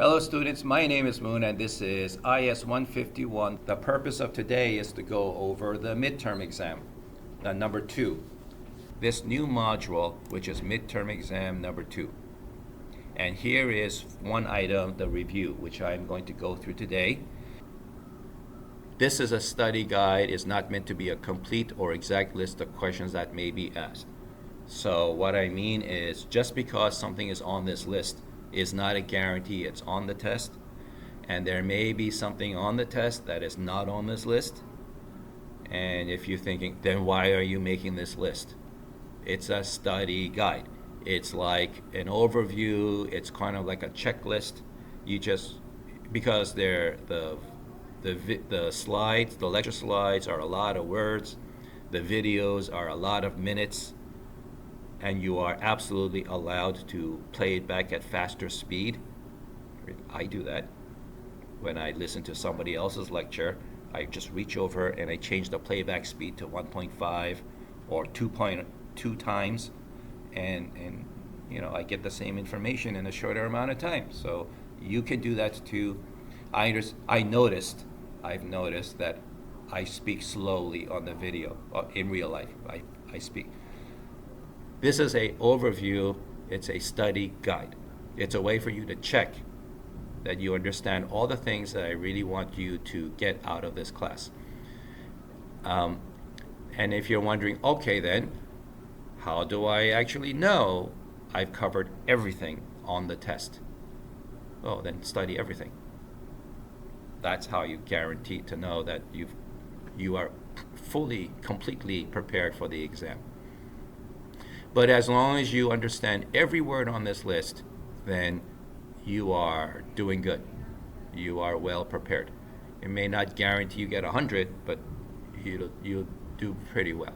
Hello students, my name is Moon and this is IS151. The purpose of today is to go over the midterm exam, number 2. This new module, which is midterm exam number 2. And here is one item, the review, which I'm going to go through today. This is a study guide. It's not meant to be a complete or exact list of questions that may be asked. So what I mean is, just because something is on this list is not a guarantee it's on the test, and there may be something on the test that is not on this list. And if you're thinking, then why are you making this list? It's a study guide. It's like an overview. It's kind of like a checklist. You just, because the slides, the lecture slides are a lot of words, the videos are a lot of minutes, and you are absolutely allowed to play it back at faster speed. I do that. When I listen to somebody else's lecture, I just reach over and I change the playback speed to 1.5 or 2.2 times, and you know, I get the same information in a shorter amount of time. So you can do that too. I've noticed that I speak slowly on the video. In real life, I speak. This is an overview. It's a study guide. It's a way for you to check that you understand all the things that I really want you to get out of this class. And if you're wondering, okay then, how do I actually know I've covered everything on the test? Oh, then study everything. That's how you guarantee to know that you are fully, completely prepared for the exam. But as long as you understand every word on this list, then you are doing good. You are well prepared. It may not guarantee you get 100, but you'll do pretty well.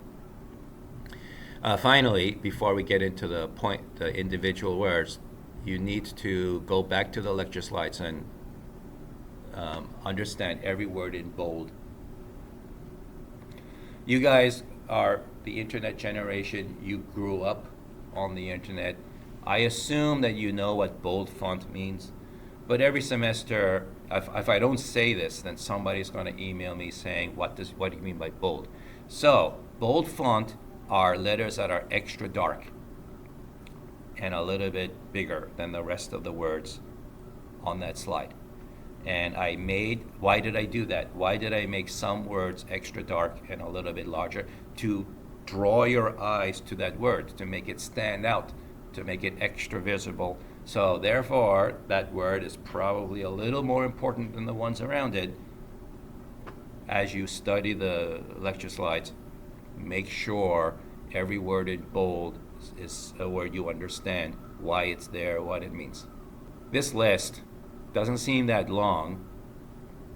Finally, before we get into the individual words, you need to go back to the lecture slides and understand every word in bold. You guys are the internet generation. You grew up on the internet. I assume that you know what bold font means, but every semester, if I don't say this, then somebody's going to email me saying, what do you mean by bold? So bold font are letters that are extra dark and a little bit bigger than the rest of the words on that slide. And why did I do that? Why did I make some words extra dark and a little bit larger? To draw your eyes to that word, to make it stand out, to make it extra visible. So therefore, that word is probably a little more important than the ones around it. As you study the lecture slides, make sure every word in bold is a word you understand, why it's there, what it means. This list doesn't seem that long.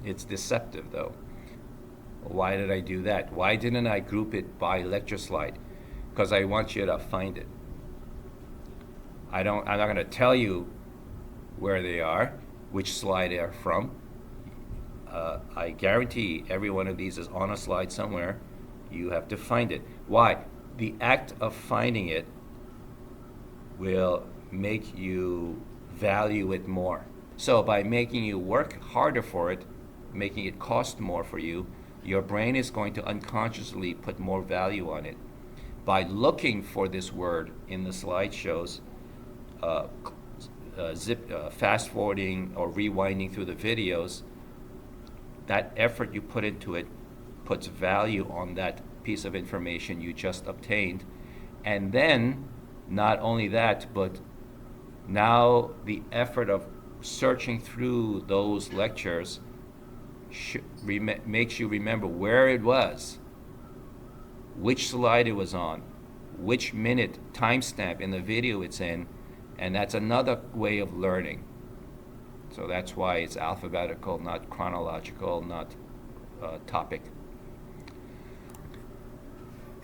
It's deceptive though. Why did I do that? Why didn't I group it by lecture slide? Because I want you to find it. I'm not going to tell you where they are, which slide they are from. I guarantee every one of these is on a slide somewhere. You have to find it. Why? The act of finding it will make you value it more. So by making you work harder for it, making it cost more for you, your brain is going to unconsciously put more value on it. By looking for this word in the slideshows, fast forwarding or rewinding through the videos, that effort you put into it puts value on that piece of information you just obtained. And then, not only that, but now the effort of searching through those lectures makes you remember where it was, which slide it was on, which minute timestamp in the video it's in, and that's another way of learning. So that's why it's alphabetical, not chronological, not topic.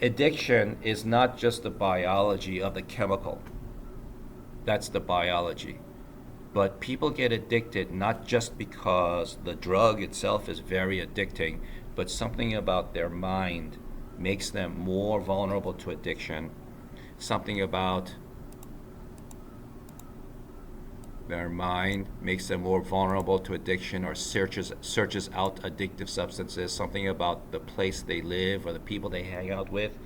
Addiction is not just the biology of the chemical. That's the biology. But people get addicted not just because the drug itself is very addicting, but something about their mind makes them more vulnerable to addiction. Something about their mind, makes them more vulnerable to addiction, or searches out addictive substances. Something about the place they live or the people they hang out with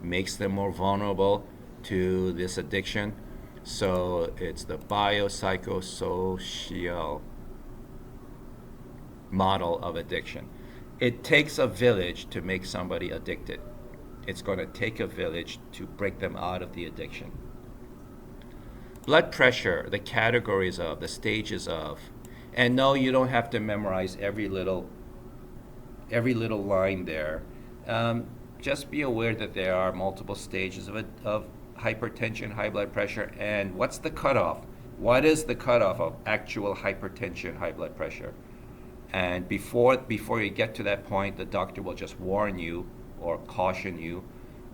makes them more vulnerable to this addiction. So it's the biopsychosocial model of addiction. It takes a village to make somebody addicted. It's going to take a village to break them out of the addiction. Blood pressure, the categories of, the stages of. And no, you don't have to memorize every little line there. Just be aware that there are multiple stages of hypertension, high blood pressure, and what's the cutoff? What is the cutoff of actual hypertension, high blood pressure? And before you get to that point, the doctor will just warn you or caution you.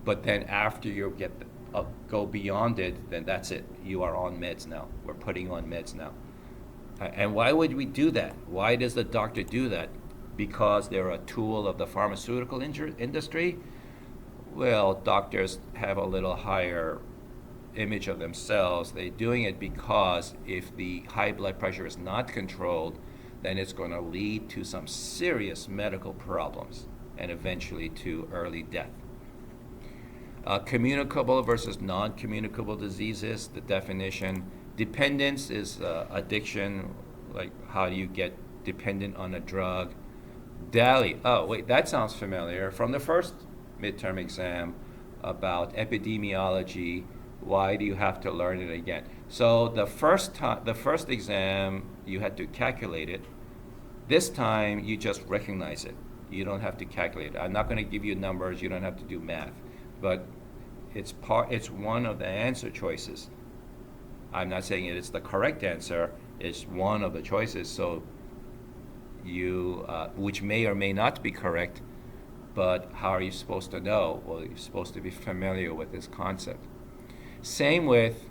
But then after you go beyond it, then that's it. You are on meds now. We're putting you on meds now. And why would we do that? Why does the doctor do that? Because they're a tool of the pharmaceutical industry? Well, doctors have a little higher image of themselves. They're doing it because if the high blood pressure is not controlled, then it's going to lead to some serious medical problems and eventually to early death. Communicable versus non-communicable diseases, the definition. Dependence is addiction, like how do you get dependent on a drug. DALY, oh wait, that sounds familiar. From the first midterm exam about epidemiology, why do you have to learn it again? So the first exam, you had to calculate it. This time, you just recognize it. You don't have to calculate it. I'm not going to give you numbers. You don't have to do math. But it's one of the answer choices. I'm not saying it's the correct answer. It's one of the choices. So you, which may or may not be correct, but how are you supposed to know? Well, you're supposed to be familiar with this concept. Same with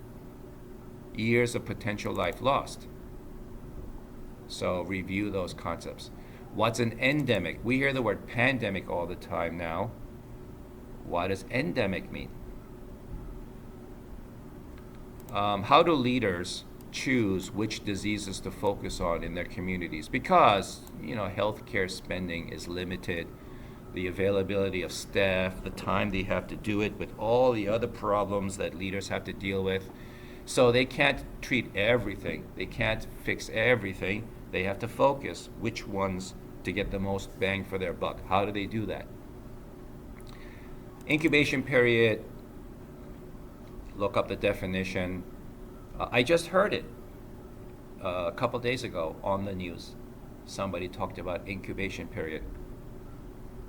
years of potential life lost. So review those concepts. What's an endemic? We hear the word pandemic all the time now. What does endemic mean? How do leaders choose which diseases to focus on in their communities? Because, healthcare spending is limited. The availability of staff, the time they have to do it with all the other problems that leaders have to deal with. So they can't treat everything. They can't fix everything. They have to focus which ones to get the most bang for their buck. How do they do that? Incubation period, look up the definition. I just heard it a couple days ago on the news. Somebody talked about incubation period.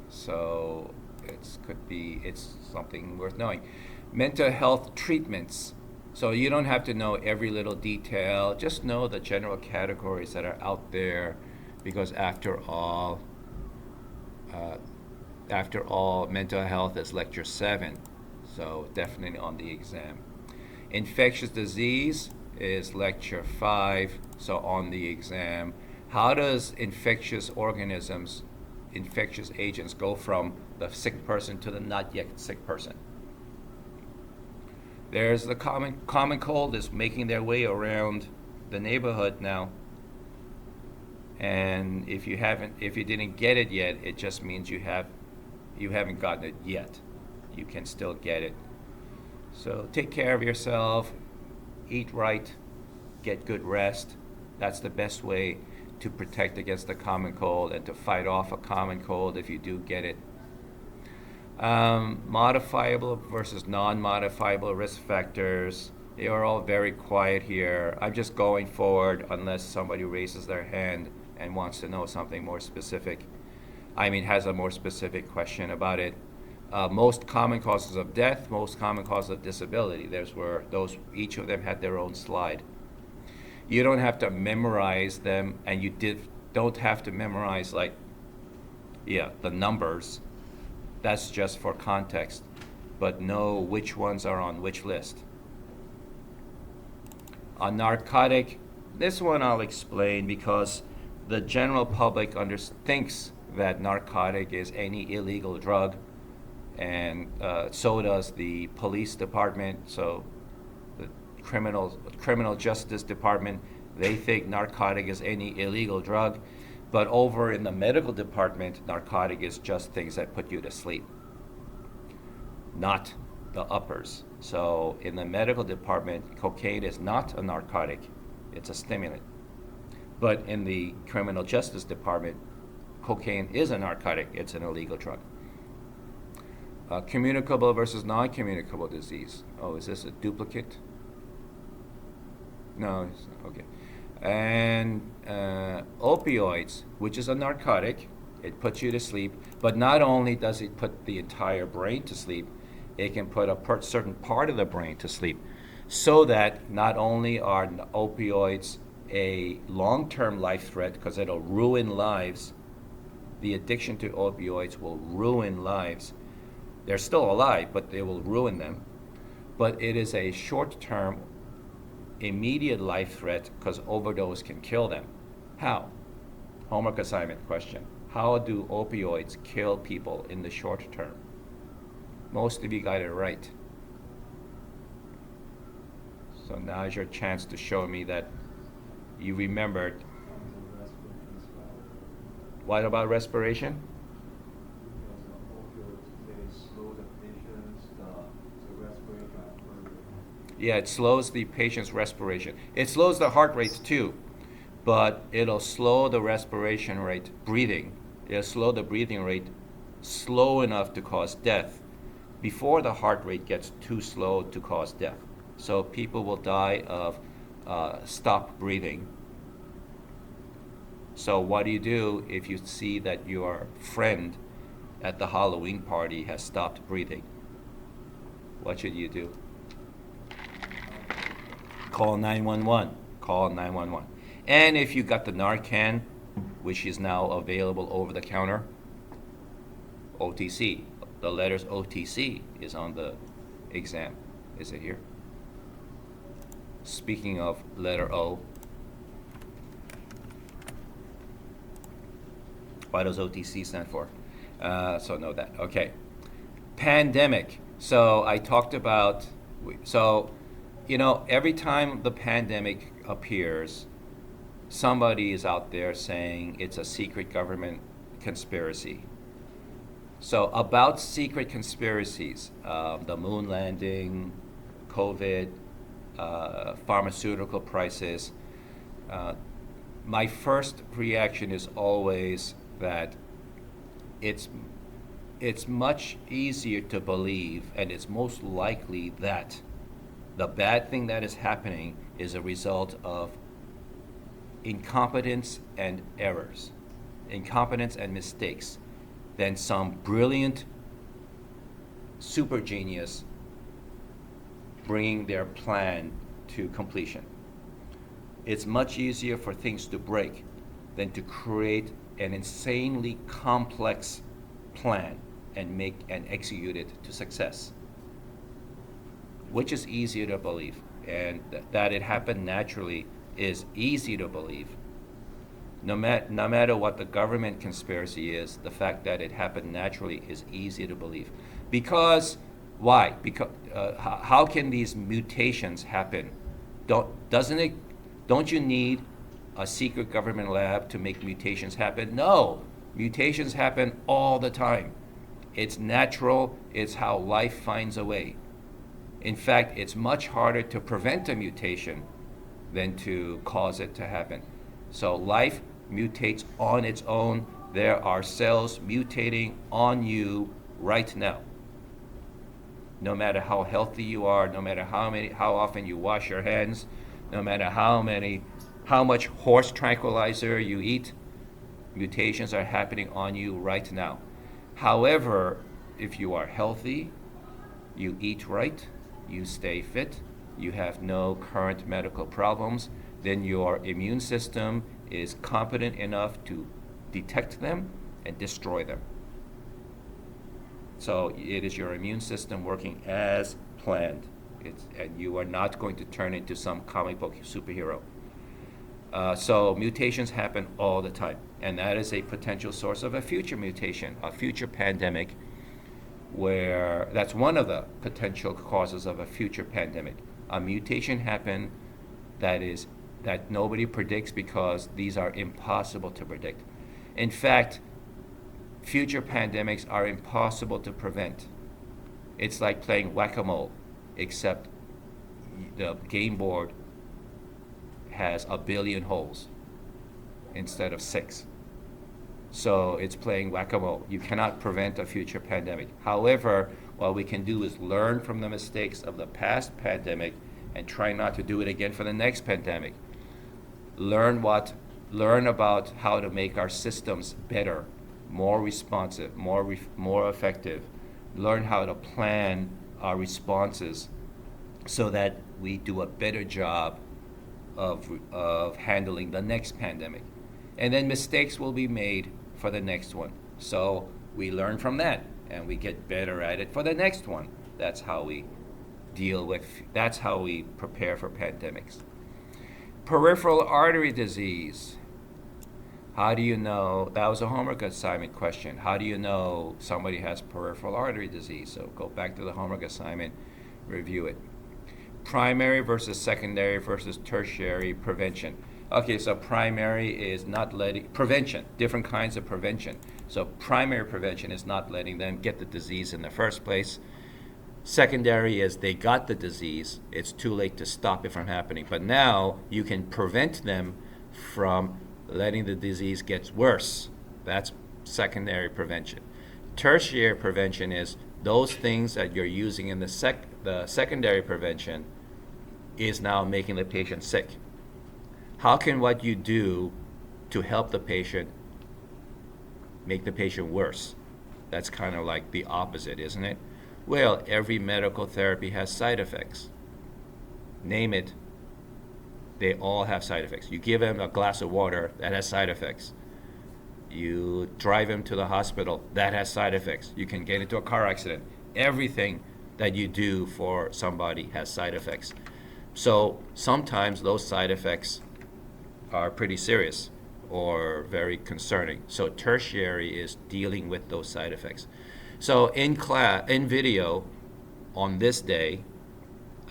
So it's something worth knowing. Mental health treatments. So you don't have to know every little detail. Just know the general categories that are out there, because after all, mental health is lecture 7. So definitely on the exam. Infectious disease is lecture 5. So on the exam. How does infectious agents go from the sick person to the not yet sick person? There's the common cold is making their way around the neighborhood now. And if you didn't get it yet, it just means you haven't gotten it yet. You can still get it. So take care of yourself, eat right, get good rest. That's the best way to protect against the common cold and to fight off a common cold if you do get it. Modifiable versus non-modifiable risk factors. They are all very quiet here. I'm just going forward unless somebody raises their hand and wants to know something more specific. Has a more specific question about it. Most common causes of death, most common causes of disability. Each of them had their own slide. You don't have to memorize them, and don't have to memorize the numbers. That's just for context, but know which ones are on which list. A narcotic, this one I'll explain because the general public thinks that narcotic is any illegal drug, and so does the police department. So the criminal justice department, they think narcotic is any illegal drug. But over in the medical department, narcotic is just things that put you to sleep, not the uppers. So in the medical department, cocaine is not a narcotic, it's a stimulant. But in the criminal justice department, cocaine is a narcotic, it's an illegal drug. Communicable versus non-communicable disease. Oh, is this a duplicate? No, okay. And opioids, which is a narcotic, it puts you to sleep, but not only does it put the entire brain to sleep, it can put a certain part of the brain to sleep, so that not only are opioids a long-term life threat, because it'll ruin lives, the addiction to opioids will ruin lives. They're still alive, but they will ruin them. But it is a short-term, immediate life threat, because overdose can kill them. How? Homework assignment question. How do opioids kill people in the short term? Most of you got it right. So now is your chance to show me that you remembered. What about respiration? Yeah, it slows the patient's respiration. It slows the heart rate too, but it'll slow the respiration rate, breathing. It'll slow the breathing rate slow enough to cause death before the heart rate gets too slow to cause death. So people will die of stop breathing. So what do you do if you see that your friend at the Halloween party has stopped breathing? What should you do? Call 911. Call 911. And if you got the Narcan, which is now available over the counter, OTC. The letters OTC is on the exam. Is it here? Speaking of letter O, what does OTC stand for? So know that. Okay. Pandemic. So I talked about, every time the pandemic appears, somebody is out there saying it's a secret government conspiracy. So about secret conspiracies, the moon landing, COVID, pharmaceutical prices, my first reaction is always that it's much easier to believe, and it's most likely that the bad thing that is happening is a result of incompetence and errors, incompetence and mistakes, than some brilliant super genius bringing their plan to completion. It's much easier for things to break than to create an insanely complex plan and execute it to success. Which is easier to believe? And that it happened naturally is easy to believe. No matter what the government conspiracy is, the fact that it happened naturally is easy to believe. Because, why? Because how can these mutations happen? Don't you need a secret government lab to make mutations happen? No, mutations happen all the time. It's natural, it's how life finds a way. In fact, it's much harder to prevent a mutation than to cause it to happen. So life mutates on its own. There are cells mutating on you right now. No matter how healthy you are, no matter how often you wash your hands, no matter how much horse tranquilizer you eat, mutations are happening on you right now. However, if you are healthy, you eat right, you stay fit, you have no current medical problems, then your immune system is competent enough to detect them and destroy them. So it is your immune system working as planned. And you are not going to turn into some comic book superhero. So mutations happen all the time. And that is a potential source of a future mutation, a future pandemic, where that's one of the potential causes of a future pandemic, A mutation happened that nobody predicts because these are impossible to predict. In fact, future pandemics are impossible to prevent. It's like playing whack-a-mole, except the game board has 1 billion holes instead of 6. So it's playing whack-a-mole. You cannot prevent a future pandemic. However, what we can do is learn from the mistakes of the past pandemic and try not to do it again for the next pandemic. Learn about how to make our systems better, more responsive, more effective. Learn how to plan our responses so that we do a better job of handling the next pandemic. And then mistakes will be made for the next one. So we learn from that and we get better at it for the next one. That's how we prepare for pandemics. Peripheral artery disease. How do you know? That was a homework assignment question. How do you know somebody has peripheral artery disease? So go back to the homework assignment, review it. Primary versus secondary versus tertiary prevention. Okay, so primary is not letting, prevention, different kinds of prevention. So primary prevention is not letting them get the disease in the first place. Secondary is they got the disease, it's too late to stop it from happening. But now you can prevent them from letting the disease get worse. That's secondary prevention. Tertiary prevention is those things that you're using in the secondary prevention is now making the patient sick. How can what you do to help the patient make the patient worse? That's kind of like the opposite, isn't it? Well, every medical therapy has side effects. Name it. They all have side effects. You give them a glass of water, that has side effects. You drive them to the hospital, that has side effects. You can get into a car accident. Everything that you do for somebody has side effects. So sometimes those side effects are pretty serious or very concerning. So tertiary is dealing with those side effects. So in video on this day,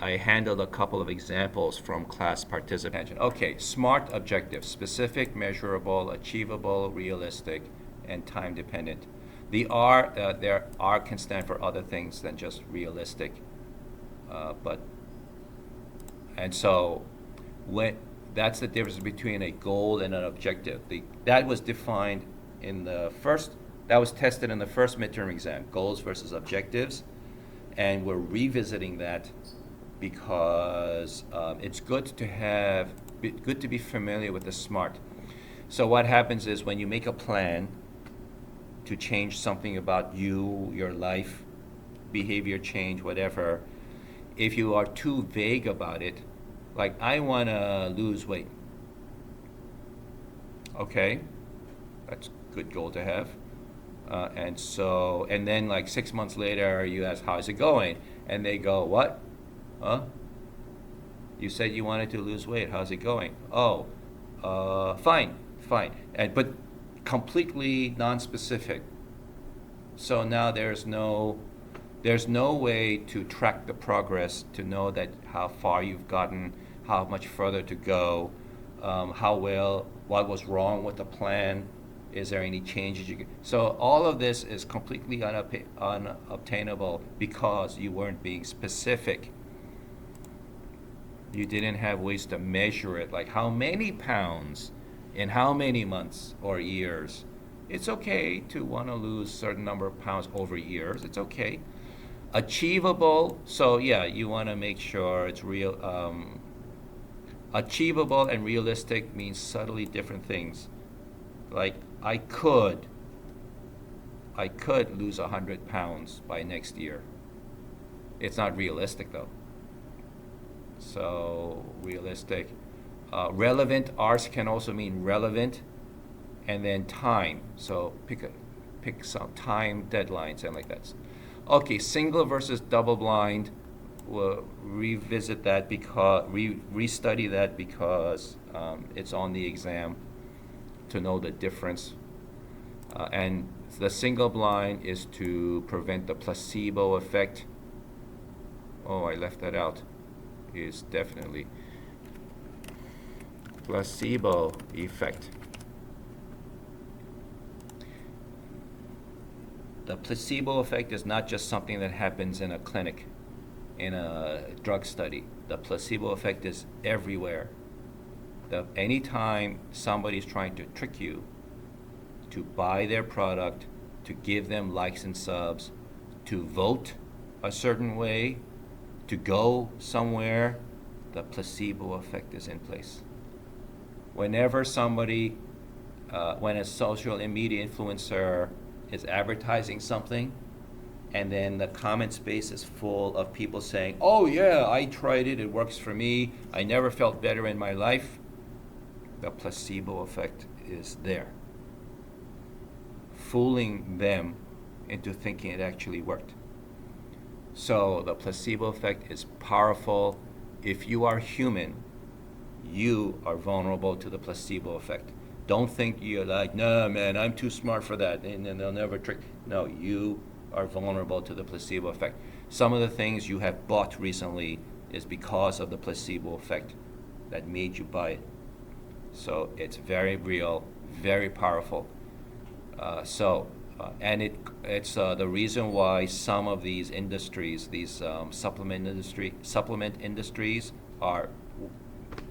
I handled a couple of examples from class participation. Okay, SMART objectives: specific, measurable, achievable, realistic, and time dependent. The R, there R can stand for other things than just realistic, that's the difference between a goal and an objective. That was defined in that was tested in the first midterm exam, goals versus objectives, and we're revisiting that because it's good to be familiar with the SMART. So what happens is when you make a plan to change something about you, your life, behavior change, whatever, if you are too vague about it, like I want to lose weight. Okay, that's a good goal to have. And then like 6 months later, you ask, how's it going? And they go, what? Huh? You said you wanted to lose weight. How's it going? Oh, fine. But completely non-specific. So now there's no way to track the progress to know that how far you've gotten, how much further to go, what was wrong with the plan. Is there any changes you can? So all of this is completely unobtainable because you weren't being specific. You didn't have ways to measure it, like how many pounds in how many months or years. It's okay to want to lose a certain number of pounds over years. It's okay. Achievable, so yeah, you want to make sure it's real. Achievable and realistic means subtly different things. Like I could lose 100 pounds by next year. It's not realistic though. So realistic. Relevant, ours can also mean relevant, and then time. So pick some time deadlines and like that. Okay, single versus double blind. We'll revisit that because restudy that because it's on the exam to know the difference. And the single blind is to prevent the placebo effect. Oh, I left that out. is definitely placebo effect. The placebo effect is not just something that happens in a clinic, in a drug study. The placebo effect is everywhere. Anytime somebody's trying to trick you to buy their product, to give them likes and subs, to vote a certain way, to go somewhere, the placebo effect is in place. Whenever somebody, when a social media influencer is advertising something, and then the comment space is full of people saying, oh yeah, I tried it, it works for me, I never felt better in my life, the placebo effect is there, fooling them into thinking it actually worked. So the placebo effect is powerful. If you are human, you are vulnerable to the placebo effect. Don't think you're like, no man, I'm too smart for that, and they'll never trick. No, you are vulnerable to the placebo effect. Some of the things you have bought recently is because of the placebo effect that made you buy it. So it's very real, very powerful. And it's the reason why some of these industries, these supplement industries, are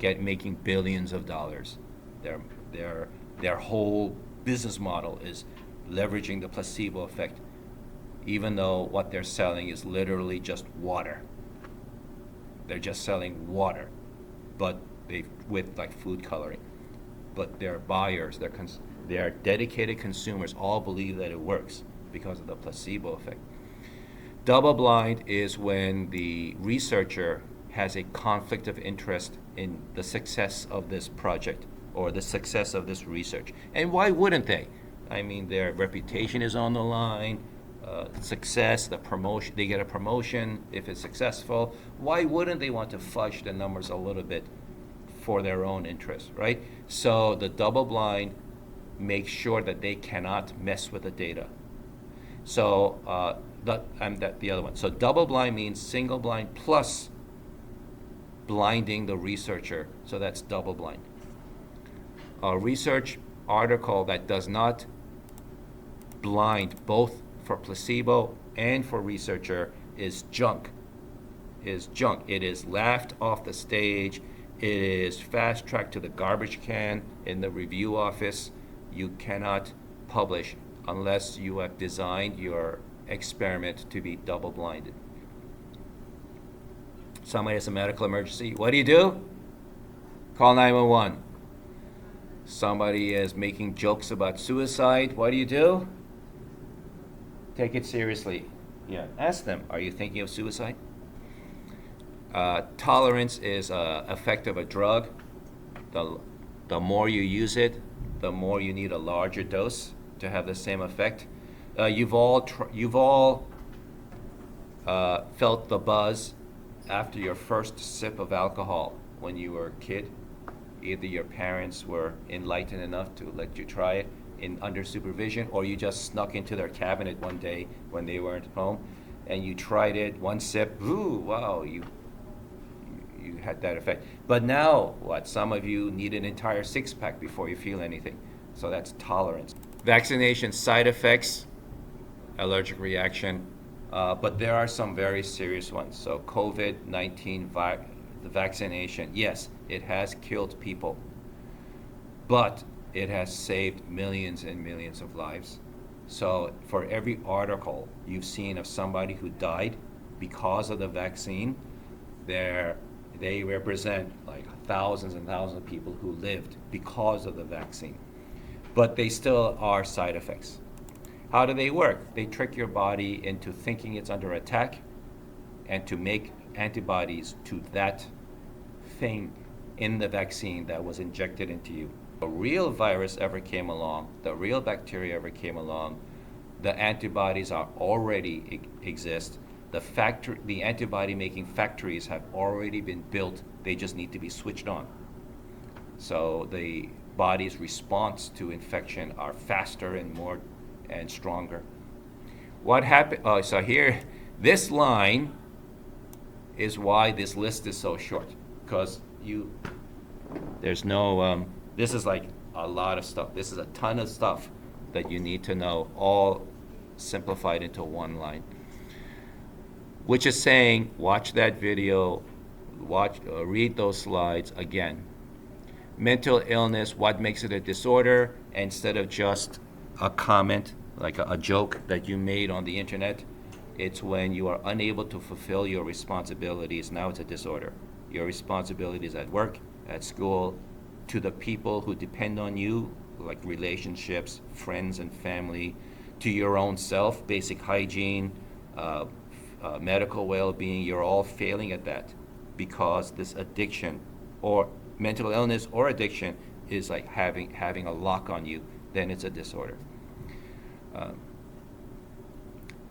making billions of dollars. Their whole business model is leveraging the placebo effect, even though what they're selling is literally just water. They're just selling water, but with like food coloring. But their buyers, their dedicated consumers all believe that it works because of the placebo effect. Double blind is when the researcher has a conflict of interest in the success of this project or the success of this research. And why wouldn't they? I mean, their reputation is on the line, success, the promotion, they get a promotion if it's successful. Why wouldn't they want to fudge the numbers a little bit for their own interest, right? So the double blind makes sure that they cannot mess with the data. So the other one. So double blind means single blind plus blinding the researcher. So that's double blind. A research article that does not blind both for placebo and for researcher is junk. It is laughed off the stage. It is fast-tracked to the garbage can in the review office. You cannot publish unless you have designed your experiment to be double-blinded. Somebody has a medical emergency. What do? Call 911. Somebody is making jokes about suicide. What do? Take it seriously. Yeah. Ask them, are you thinking of suicide? Tolerance is an effect of a drug. The more you use it, the more you need a larger dose to have the same effect. You've all felt the buzz after your first sip of alcohol when you were a kid. Either your parents were enlightened enough to let you try it under supervision, or you just snuck into their cabinet one day when they weren't home, and you tried it, one sip, ooh, wow, you had that effect. But now, some of you need an entire six-pack before you feel anything. So that's tolerance. Vaccination side effects, allergic reaction, but there are some very serious ones. So COVID-19 the vaccination, yes, it has killed people, but it has saved millions and millions of lives. So for every article you've seen of somebody who died because of the vaccine, they represent like thousands and thousands of people who lived because of the vaccine. But they still are side effects. How do they work? They trick your body into thinking it's under attack and to make antibodies to that thing in the vaccine that was injected into you. A real virus ever came along, the real bacteria ever came along, the antibodies are already exist. The antibody making factories have already been built. They just need to be switched on. So the body's response to infection are faster and more and stronger. What happened? So here, this line is why this list is so short, because there's no, this is like a lot of stuff. This is a ton of stuff that you need to know, all simplified into one line. Which is saying, watch that video, read those slides again. Mental illness, what makes it a disorder, instead of just a comment, like a joke that you made on the internet, it's when you are unable to fulfill your responsibilities. Now it's a disorder. Your responsibilities at work, at school, to the people who depend on you, like relationships, friends and family, to your own self, basic hygiene, medical well-being. You're all failing at that because this addiction or mental illness or addiction is like having a lock on you. Then it's a disorder.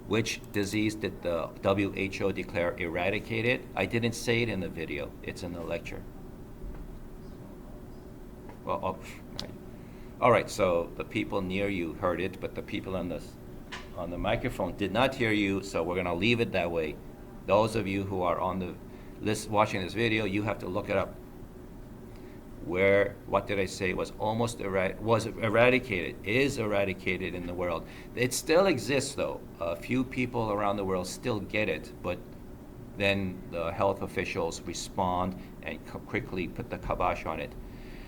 Which disease did the WHO declare eradicated? I didn't say it in the video. It's in the lecture. Well, right. All right, so the people near you heard it, but the people on the microphone did not hear you, so we're going to leave it that way. Those of you who are on the list watching this video, you have to look it up. What did I say was eradicated, is eradicated in the world. It still exists though. A few people around the world still get it, but then the health officials respond and quickly put the kibosh on it.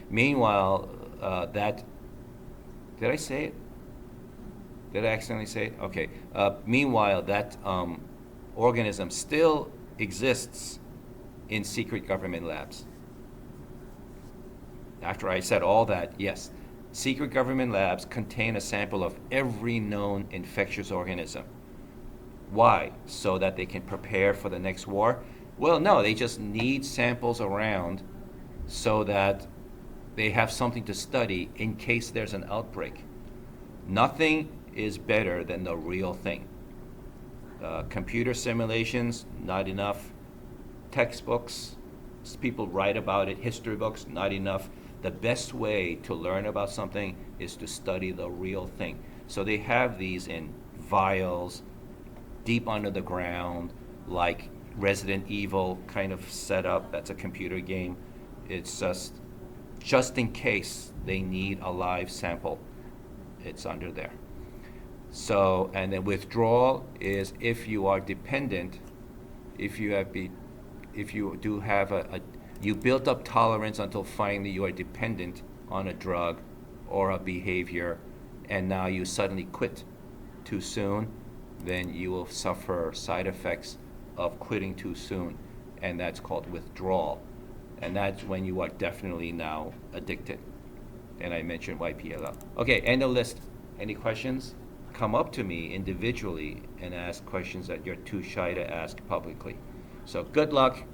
Meanwhile, did I say it? Did I accidentally say it? Okay. Meanwhile, that organism still exists in secret government labs. After I said all that, yes, secret government labs contain a sample of every known infectious organism. Why? So that they can prepare for the next war? Well, no, they just need samples around so that they have something to study in case there's an outbreak. Nothing is better than the real thing. Computer simulations, not enough. Textbooks, people write about it, history books, not enough. The best way to learn about something is to study the real thing. So they have these in vials, deep under the ground, like Resident Evil kind of setup. That's a computer game. It's just in case they need a live sample, it's under there. So, and then withdrawal is if you are dependent, if you do have you built up tolerance until finally you are dependent on a drug or a behavior, and now you suddenly quit too soon, then you will suffer side effects of quitting too soon, and that's called withdrawal. And that's when you are definitely now addicted. And I mentioned YPLL. Okay, end of list. Any questions? Come up to me individually and ask questions that you're too shy to ask publicly. So good luck.